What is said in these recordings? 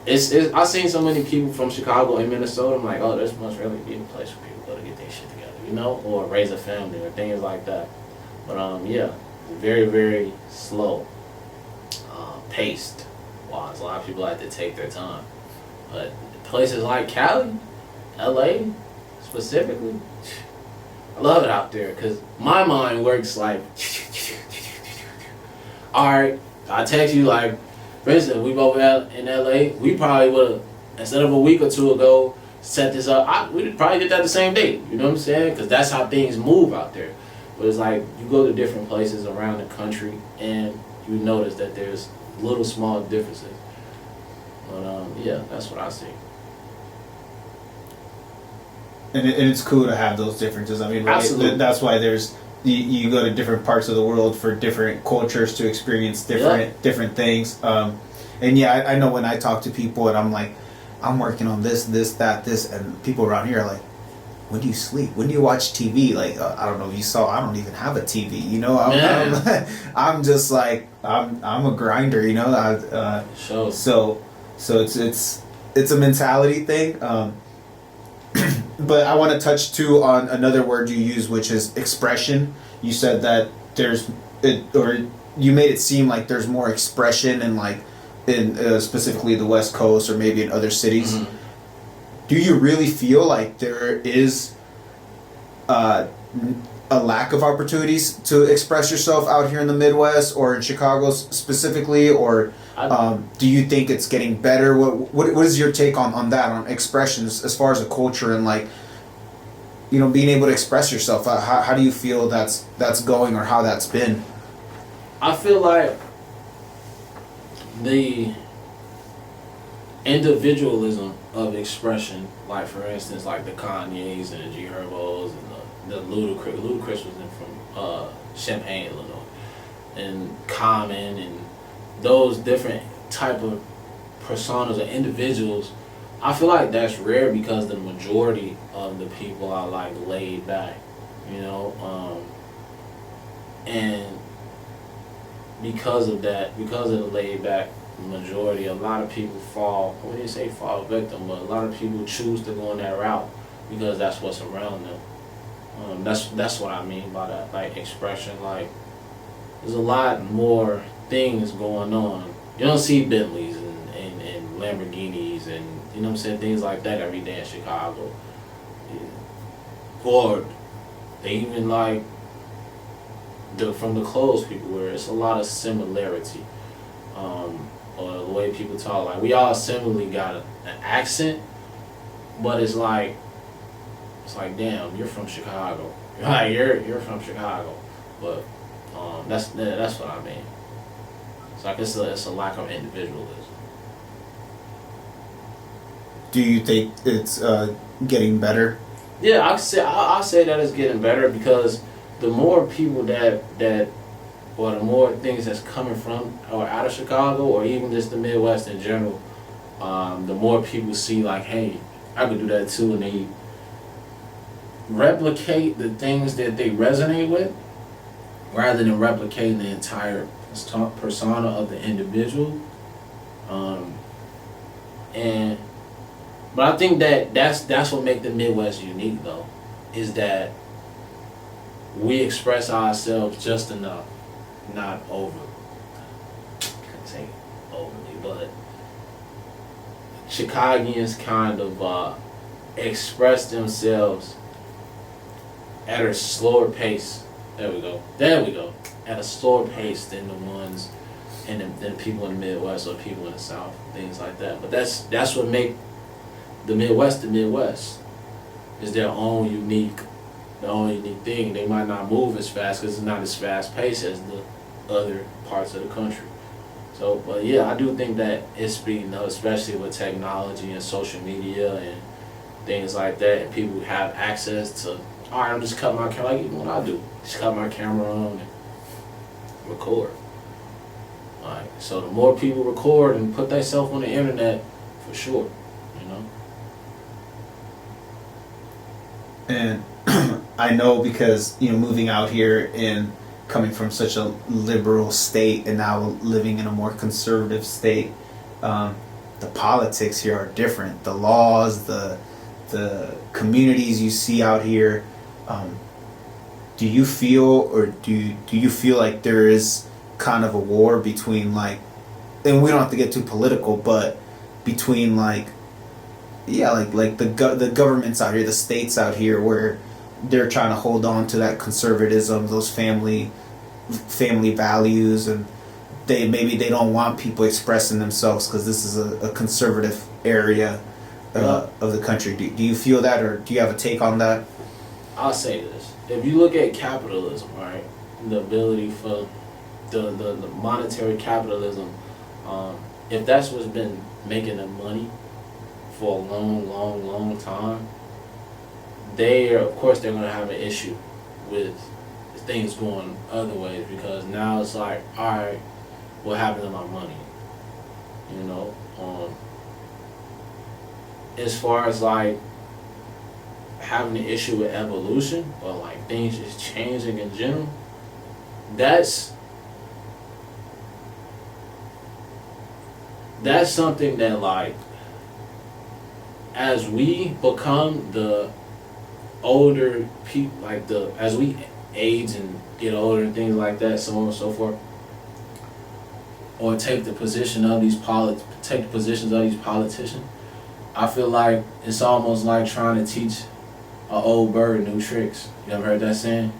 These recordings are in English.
I've seen so many people from Chicago and Minnesota. I'm like, oh, this must really be a place where people go to get their shit together, you know, or raise a family or things like that. But yeah, very, very slow, paced. Wise. A lot of people like to take their time. But places like Cali, LA, specifically, I love it out there because my mind works like, all right, I text you like, for instance, we both out in LA, we probably would have, instead of a week or two ago, set this up, we probably did that the same day, you know what I'm saying? Because that's how things move out there. But it's like, you go to different places around the country and you notice that there's little small differences. But yeah, that's what I see. And it's cool to have those differences. I mean, right? Absolutely. That's why there's you go to different parts of the world for different cultures to experience different things. And yeah, I know when I talk to people and I'm like, I'm working on this, that, and people around here are like, when do you sleep? When do you watch TV? Like, I don't know if you saw, I don't even have a TV, you know? I'm just like, I'm a grinder, you know? So it's a mentality thing. But I want to touch too on another word you use, which is expression. You said that you made it seem like there's more expression in specifically the West Coast or maybe in other cities. Mm-hmm. Do you really feel like there is a lack of opportunities to express yourself out here in the Midwest or in Chicago specifically, or do you think it's getting better? What is your take on that, on expressions as far as a culture and being able to express yourself? How do you feel that's going, or how that's been? I feel like the individualism of expression, like for instance, like the Kanyes and the G Herbos and the Ludacris. Ludacris was from Champaign, Illinois, and Common and those different type of personas or individuals. I feel like that's rare because the majority of the people are like laid back, you know, and because of that, because of the laid back majority, a lot of people fall, I wouldn't say fall victim, but a lot of people choose to go on that route because that's what's around them. That's what I mean by that, like expression. Like there's a lot more things going on. You don't see Bentleys and Lamborghinis and, you know what I'm saying, things like that every day in Chicago. Yeah. Or they even like from the clothes people wear, it's a lot of similarity. Or the way people talk, like we all similarly got an accent, but it's like damn, you're from Chicago. Like you're from Chicago, but that's what I mean. It's like it's a lack of individualism. Do you think it's getting better? Yeah, I say that it's getting better because the more people or the more things that's coming from or out of Chicago or even just the Midwest in general, the more people see like, hey, I could do that too, and they replicate the things that they resonate with rather than replicating the entire persona of the individual. But I think that's what makes the Midwest unique though, is that we express ourselves just enough. Not over, I can't say overly, but Chicagoans kind of express themselves at a slower pace. There we go. At a slower pace than the ones than people in the Midwest or people in the South, things like that. But that's what make the Midwest the Midwest. Is their own unique thing. They might not move as fast because it's not as fast paced as the other parts of the country. So, but yeah, I do think that it's speeding up, especially with technology and social media and things like that, and people have access to, all right, I'm just cutting my camera, like even what I do, just cut my camera on and record. Like, so the more people record and put themselves on the internet, for sure, you know. And I know because, moving out here and coming from such a liberal state and now living in a more conservative state, the politics here are different. The laws, the communities you see out here. Do you feel, or do you feel like there is kind of a war between, like, and we don't have to get too political, but between, like, yeah, like the governments out here, the states out here, where they're trying to hold on to that conservatism, those family values, and they don't want people expressing themselves because this is a conservative area of the country. Do you feel that, or do you have a take on that? I'll say this: if you look at capitalism, right, the ability for the monetary capitalism, if that's what's been making them money for a long time, of course they're gonna have an issue with things going other ways, because now it's like, all right, what happened to my money? You know, as far as like having an issue with evolution, or like things just changing in general, that's something that, like, as we become the older people, like as we age and get older and things like that, so on and so forth, or take the positions of these politicians, I feel like it's almost like trying to teach an old bird new tricks. You ever heard that saying?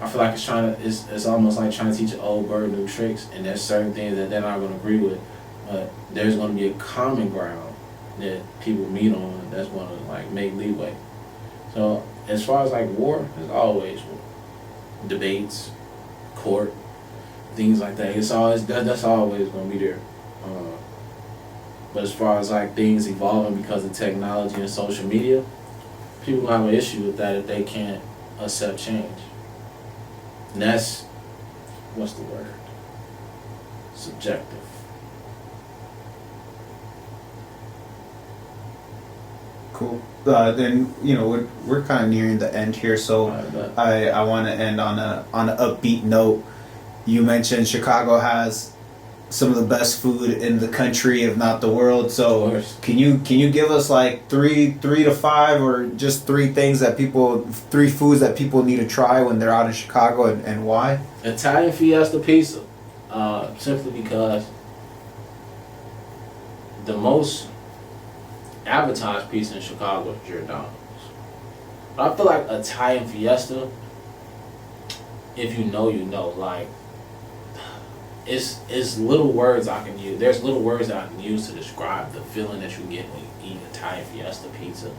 I feel like it's almost like trying to teach an old bird new tricks, and there's certain things that they're not going to agree with, but there's going to be a common ground that people meet on that's going to, like, make leeway. So as far as, like, war, there's always war. Debates, court, things like that. It's always that's always going to be there. But as far as, like, things evolving because of technology and social media, people have an issue with that if they can't accept change. And that's, what's the word? Subjective. Cool. Then, you know, we're kind of nearing the end here, so I want to end on an upbeat note. You mentioned Chicago has some of the best food in the country, if not the world. So can you give us like three to five, or just three foods that people need to try when they're out in Chicago, and why? Italian Fiesta pizza, simply because the most advertised pizza in Chicago is Giordano's. But I feel like Italian Fiesta, if you know, you know, like, it's little words I can use. There's little words that I can use to describe the feeling that you get when you eat Italian Fiesta pizza.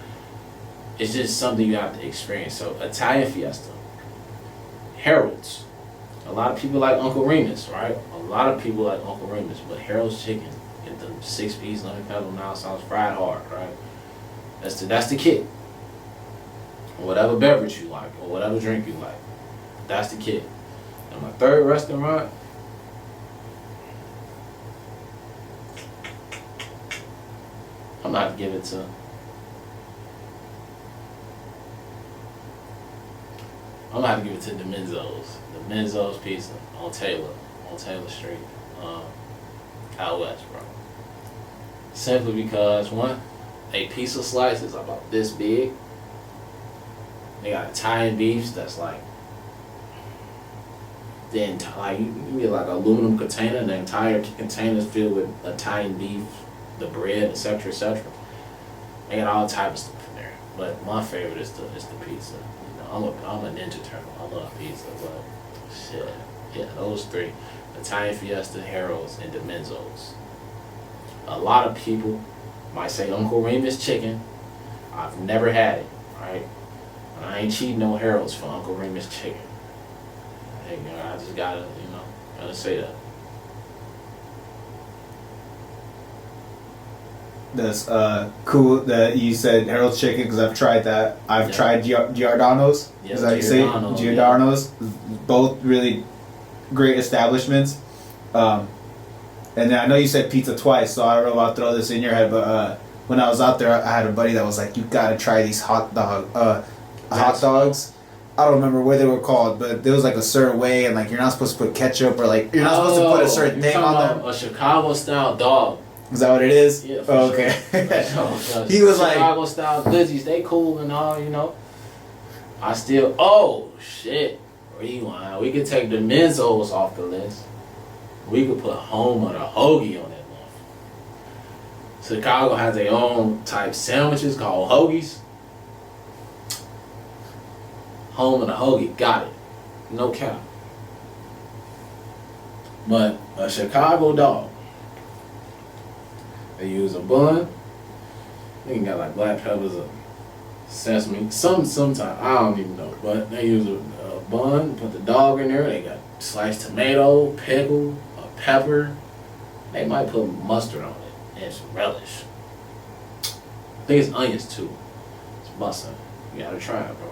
It's just something you have to experience. So Italian Fiesta, Harold's. A lot of people like Uncle Remus, right? A lot of people like Uncle Remus, but Harold's chicken, get the 6-piece lemon pepper now sounds fried hard, right? That's the kit. Or whatever beverage you like, or whatever drink you like, that's the kit. And my third restaurant, I'm not give it to. I'm gonna have to give it to the Menzo's Pizza on Taylor Street, out west, bro. Simply because, one, a pizza slice is about this big. They got Italian beefs that's like, you get like an aluminum container, and the entire container is filled with Italian beef, the bread, etc., etc. They got all types of stuff in there. But my favorite is the pizza. You know, I'm a Ninja Turtle. I love pizza, but shit, yeah, those three: Italian Fiesta, Harold's, and the Menzo's. A lot of people might say Uncle Remus chicken. I've never had it, right? And I ain't cheating no Harold's for Uncle Remus chicken. Hey, you know, I just gotta say that. That's cool that you said Harold's Chicken, because I've tried that. I've tried Giordano's. Yeah, is that how you say it? Giordano's. Yeah. Both really great establishments. And then I know you said pizza twice, so I don't know if I'll throw this in your head, but when I was out there, I had a buddy that was like, you gotta try these hot dogs. I don't remember what they were called, but there was like a certain way, and like you're not supposed to put ketchup, or like you're not supposed to put a certain thing on them. A Chicago style dog. Is that what it is? Yeah, for oh, okay. sure. For sure. He was like, Chicago style glizzies, they cool and all, you know. I still, oh shit, rewind. We could take the Menzos off the list. We could put Home of the Hoagie on that one. Chicago has their own type sandwiches called hoagies. Home of the Hoagie, got it. No cap. But a Chicago dog, they use a bun. They got like black peppers or sesame, sometimes I don't even know, but they use a bun, put the dog in there. They got sliced tomato, pickle, a pepper. They might put mustard on it and some relish. I think it's onions too. It's busting. You gotta try it, bro.